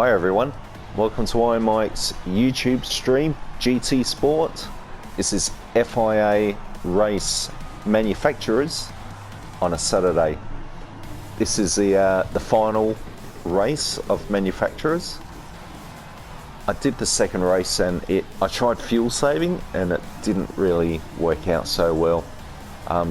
Hi everyone, welcome to Iron Mike's YouTube stream, GT Sport. This is FIA race manufacturers on a Saturday. This is the final race of manufacturers. I did the second race and I tried fuel saving and it didn't really work out so well.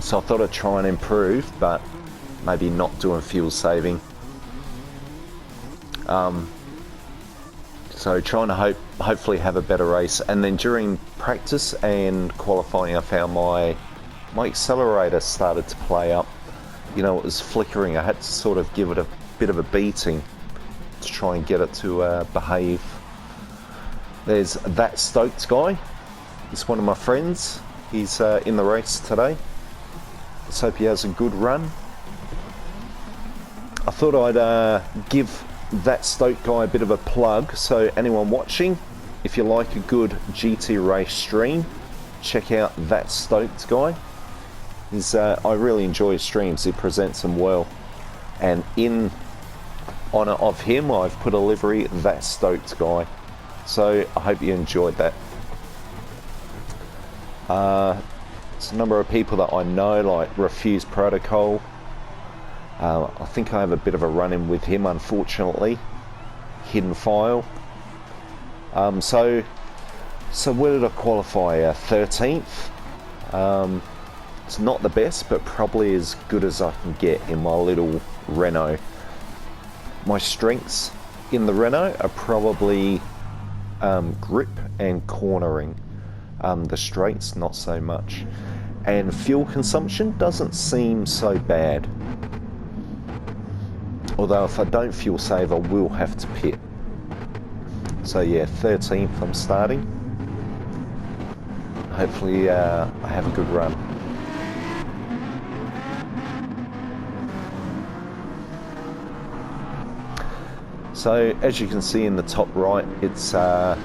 So I thought I'd try and improve, but maybe not doing fuel saving. So trying to hopefully have a better race. And then during practice and qualifying, I found my accelerator started to play up. You know, it was flickering. I had to sort of give it a bit of a beating to try and get it to behave. There's that Stokes guy. He's one of my friends. He's in the race today. Let's hope he has a good run. I thought I'd give that Stoke guy a bit of a plug, so anyone watching, if you like a good GT race stream, check out that Stoked guy. I really enjoy his streams. He presents them well, and in honor of him I've put a livery, that Stoked guy, so I hope you enjoyed that. There's a number of people that I know, like Refuse Protocol. I think I have a bit of a run-in with him, unfortunately. Hidden File. So where did I qualify? 13th. It's not the best, but probably as good as I can get in my little Renault. My strengths in the Renault are probably grip and cornering. The straights, not so much. And fuel consumption doesn't seem so bad. Although if I don't fuel save, I will have to pit. So yeah, 13th I'm starting. Hopefully I have a good run. So as you can see in the top right, it's got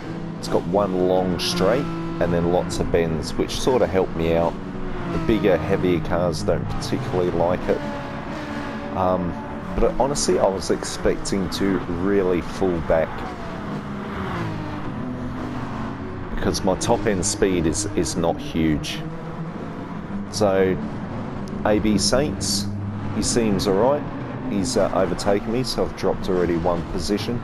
one long straight and then lots of bends, which sort of help me out. The bigger, heavier cars don't particularly like it. But honestly, I was expecting to really fall back because my top end speed is not huge. So AB Saints, he seems alright. He's overtaken me, so I've dropped already one position.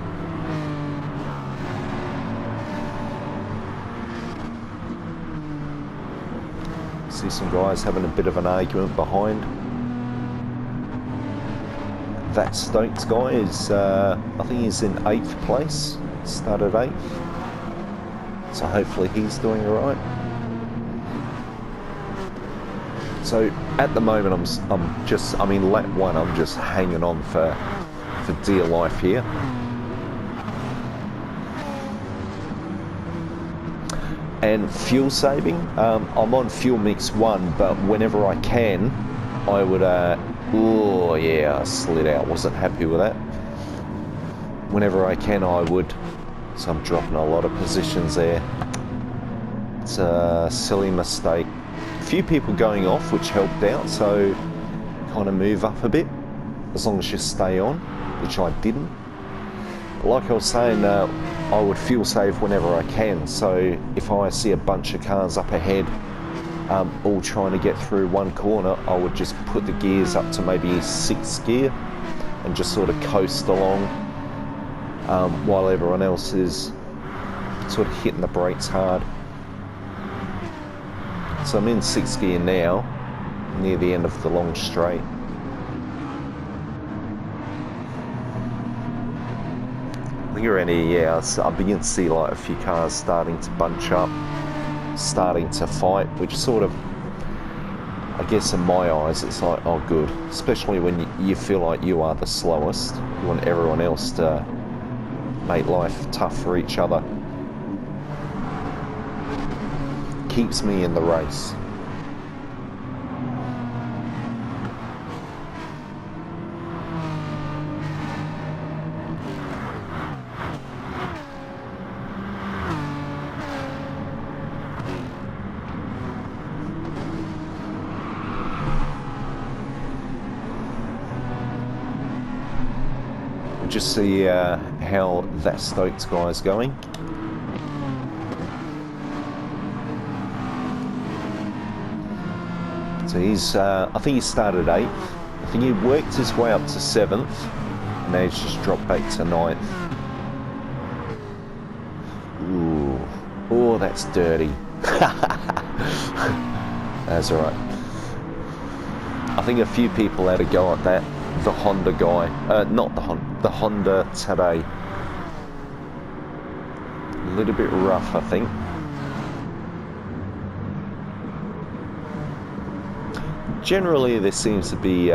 See some guys having a bit of an argument behind. That Stokes guy is, I think he's in 8th place, started 8th, so hopefully he's doing alright. So at the moment I'm in lap 1, I'm just hanging on for dear life here. And fuel saving, I'm on fuel mix 1, but whenever I can, I would oh yeah, I slid out, wasn't happy with that. Whenever I can, I would. So I'm dropping a lot of positions there. It's a silly mistake. A few people going off, which helped out, so kind of move up a bit, as long as you stay on, which I didn't. Like I was saying, I would fuel save whenever I can, so if I see a bunch of cars up ahead, all trying to get through one corner, I would just put the gears up to maybe 6th gear and just sort of coast along while everyone else is sort of hitting the brakes hard. So I'm in 6th gear now, near the end of the long straight. I think already, yeah, I begin to see like a few cars starting to bunch up, starting to fight, which sort of, I guess in my eyes, it's like, oh good, especially when you feel like you are the slowest. You want everyone else to make life tough for each other. Keeps me in the race. just see how that Stokes guy is going. So he's, I think he started 8th. I think he worked his way up to 7th, and now he's just dropped back to 9th. Ooh, oh, that's dirty. That's alright. I think a few people had a go at that. The Honda guy, not the Honda, the Honda today. A little bit rough, I think. Generally, there seems to be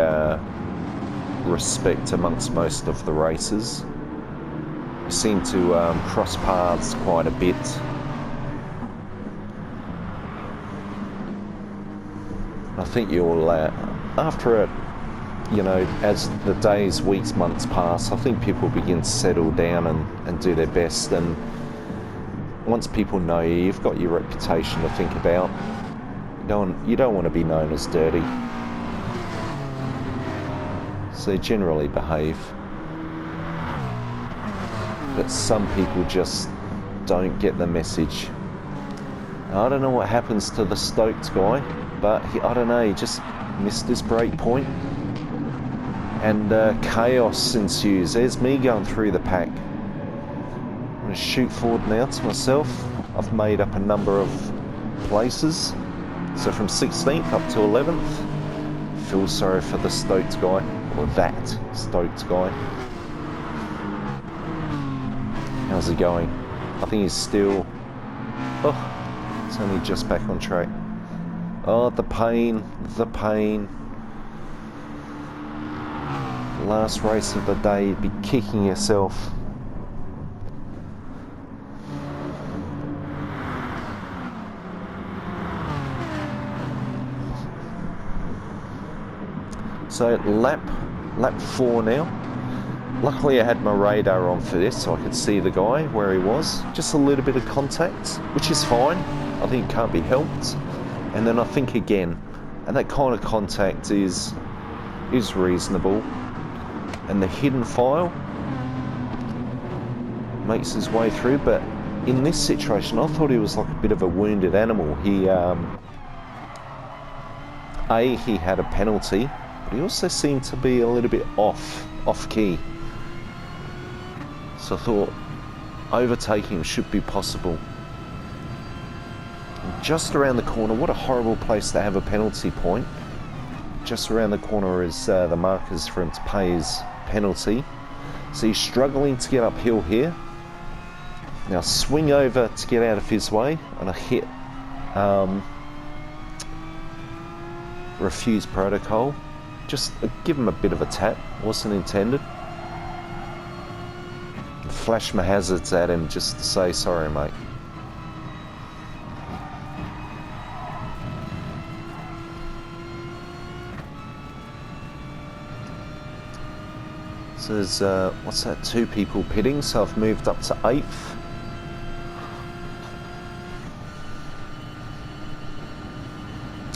respect amongst most of the racers. We seem to cross paths quite a bit. I think you'll, after it, you know, as the days, weeks, months pass, I think people begin to settle down and do their best. And once people know you, you've got your reputation to think about. You don't want to be known as dirty. So generally behave. But some people just don't get the message. I don't know what happens to the Stokes guy, but I don't know, he just missed his break point. And chaos ensues. There's me going through the pack. I'm going to shoot forward now to myself. I've made up a number of places. So from 16th up to 11th. Feel sorry for the Stokes guy, or that Stokes guy. How's it going? I think he's still... Oh, it's only just back on track. Oh, the pain, the pain. Last race of the day, you'd be kicking yourself. So lap 4 now. Luckily I had my radar on for this, so I could see the guy where he was. Just a little bit of contact, which is fine. I think it can't be helped. And then I think again, and that kind of contact is reasonable. And the hidden file makes his way through, but in this situation I thought he was like a bit of a wounded animal. He he had a penalty, but he also seemed to be a little bit off key. So I thought overtaking should be possible. And just around the corner, what a horrible place to have a penalty point. Just around the corner is the markers for him to pay his penalty. So he's struggling to get uphill here. Now swing over to get out of his way, and I hit refuse protocol. Just give him a bit of a tap, wasn't intended. Flash my hazards at him just to say sorry, mate. So there's, what's that, 2 people pitting, so I've moved up to 8th.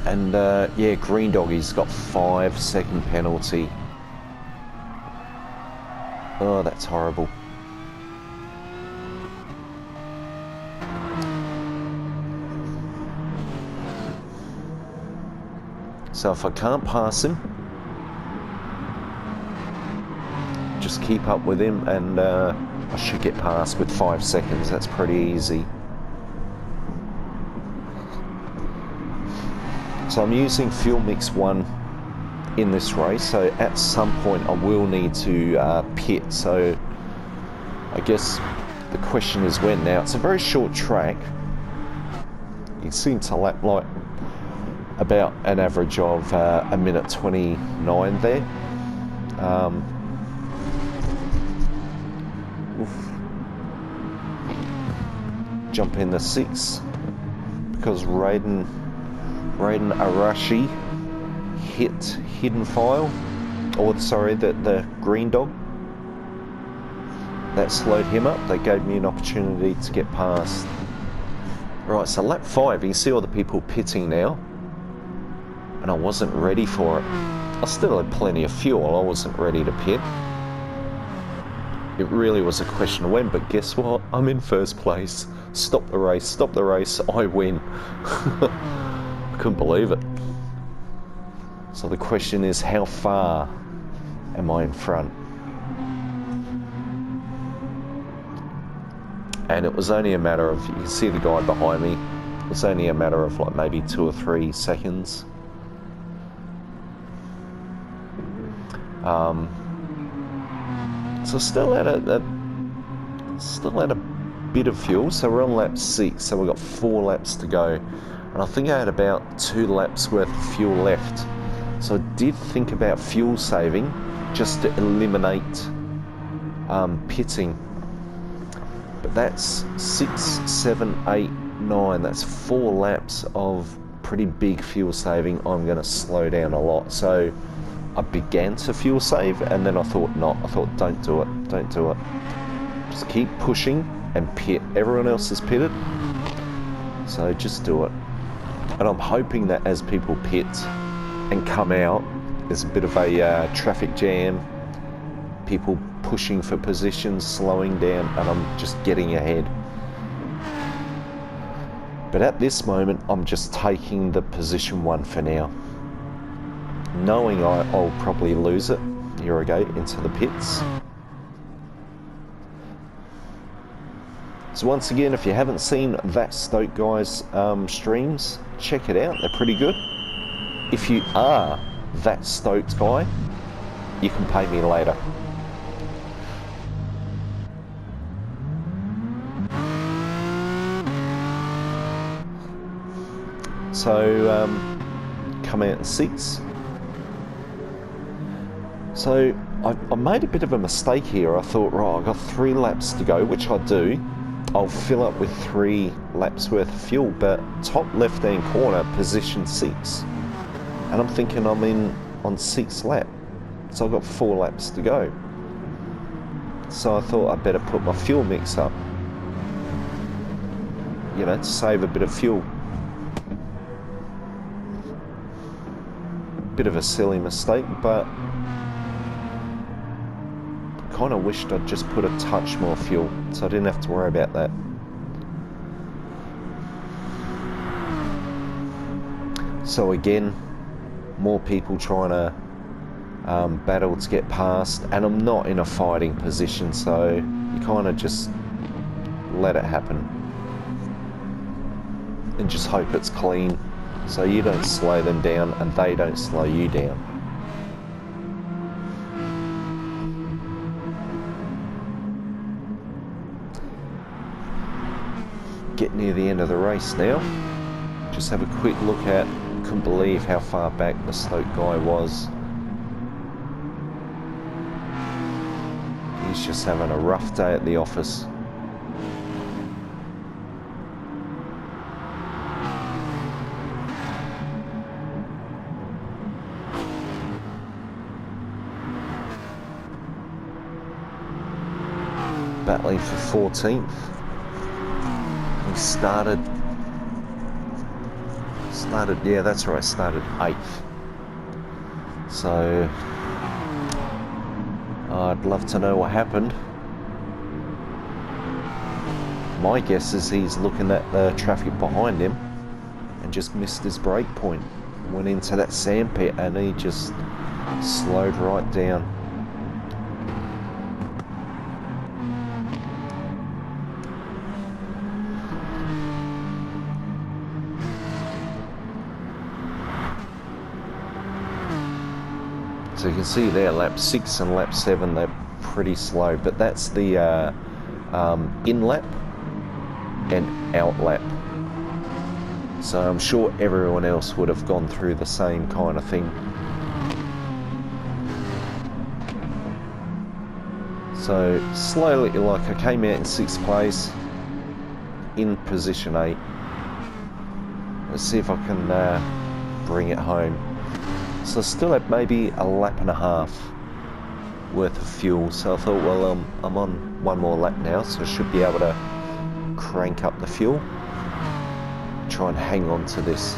And yeah, Green Doggy's got 5-second penalty. Oh, that's horrible. So if I can't pass him, just keep up with him, and I should get past with 5 seconds. That's pretty easy. So I'm using fuel mix 1 in this race, so at some point I will need to pit. So I guess the question is when. Now it's a very short track. You seem to lap like about an average of a minute 29 there. Jump in the 6 because Raiden Arashi hit hidden file, or sorry, the Green Dog. That slowed him up. They gave me an opportunity to get past. Right, so lap 5, you can see all the people pitting now, and I wasn't ready for it. I still had plenty of fuel, I wasn't ready to pit. it really was a question of when, but guess what? I'm in first place. Stop the race, I win. I couldn't believe it. So the question is, how far am I in front? And it was only a matter of, you can see the guy behind me, it was only a matter of like maybe 2 or 3 seconds. So still had a bit of fuel. So we're on lap 6, so we've got 4 laps to go, and I think I had about 2 laps worth of fuel left. So I did think about fuel saving just to eliminate pitting. But that's 6, 7, 8, 9. That's 4 laps of pretty big fuel saving. I'm going to slow down a lot. So I began to fuel save, and then I thought not. I thought, don't do it. Just keep pushing and pit. Everyone else is pitted, so just do it. And I'm hoping that as people pit and come out, there's a bit of a traffic jam, people pushing for positions, slowing down, and I'm just getting ahead. But at this moment, I'm just taking the position 1 for now, knowing I'll probably lose it. Here I go into the pits. So once again, if you haven't seen That Stoke Guy's streams, check it out, they're pretty good. If you are That Stoked Guy, you can pay me later. So come out in 6. So I made a bit of a mistake here. I thought, right, I've got 3 laps to go, which I do. I'll fill up with 3 laps worth of fuel, but top left hand corner, position 6. And I'm thinking I'm in on 6th lap. So I've got 4 laps to go. So I thought I'd better put my fuel mix up, you know, to save a bit of fuel. Bit of a silly mistake, but kind of wished I'd just put a touch more fuel, so I didn't have to worry about that. So again, more people trying to battle to get past, and I'm not in a fighting position, so you kind of just let it happen and just hope it's clean, so you don't slow them down and they don't slow you down. Get near the end of the race now. Just have a quick look at, couldn't believe how far back the Stoke guy was. He's just having a rough day at the office. Battling for 14th. He started, yeah, that's right, started 8th. So I'd love to know what happened. My guess is he's looking at the traffic behind him and just missed his brake point. Went into that sandpit and he just slowed right down. So you can see there, lap 6 and lap 7, they're pretty slow, but that's the in lap and out lap. So I'm sure everyone else would have gone through the same kind of thing. So slowly, like I came out in 6th place, in position 8. Let's see if I can bring it home. So I still had maybe a lap and a half worth of fuel, so I thought, well, I'm on 1 more lap now, so I should be able to crank up the fuel, try and hang on to this.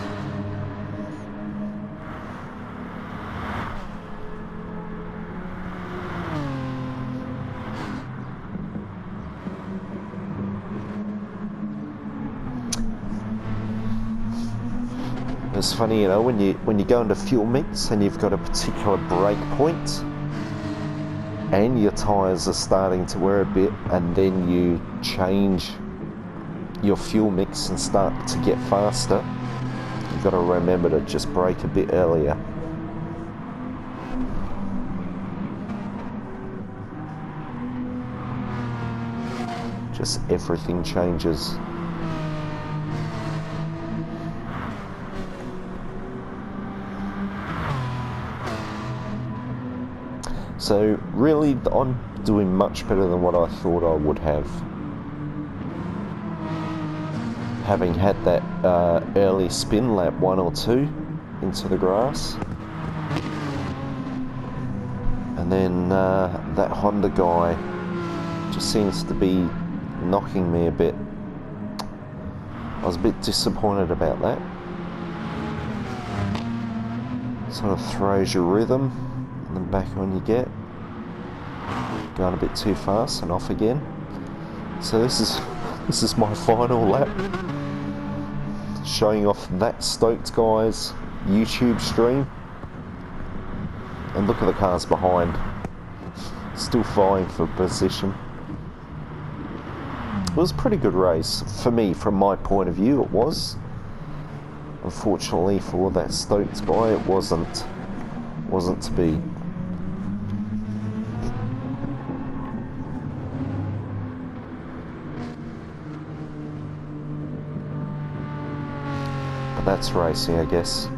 It's funny, you know, when you go into fuel mix and you've got a particular break point and your tyres are starting to wear a bit, and then you change your fuel mix and start to get faster, you've got to remember to just brake a bit earlier. Just everything changes. So really, I'm doing much better than what I thought I would have. Having had that early spin, lap 1 or 2 into the grass. And then that Honda guy just seems to be knocking me a bit. I was a bit disappointed about that. Sort of throws your rhythm, and then back on you get. Going a bit too fast and off again. So this is my final lap, showing off that Stoked guy's YouTube stream. And look at the cars behind, still vying for position. It was a pretty good race for me, from my point of view. It was. Unfortunately for that Stoked guy, it wasn't to be. But that's racing, I guess.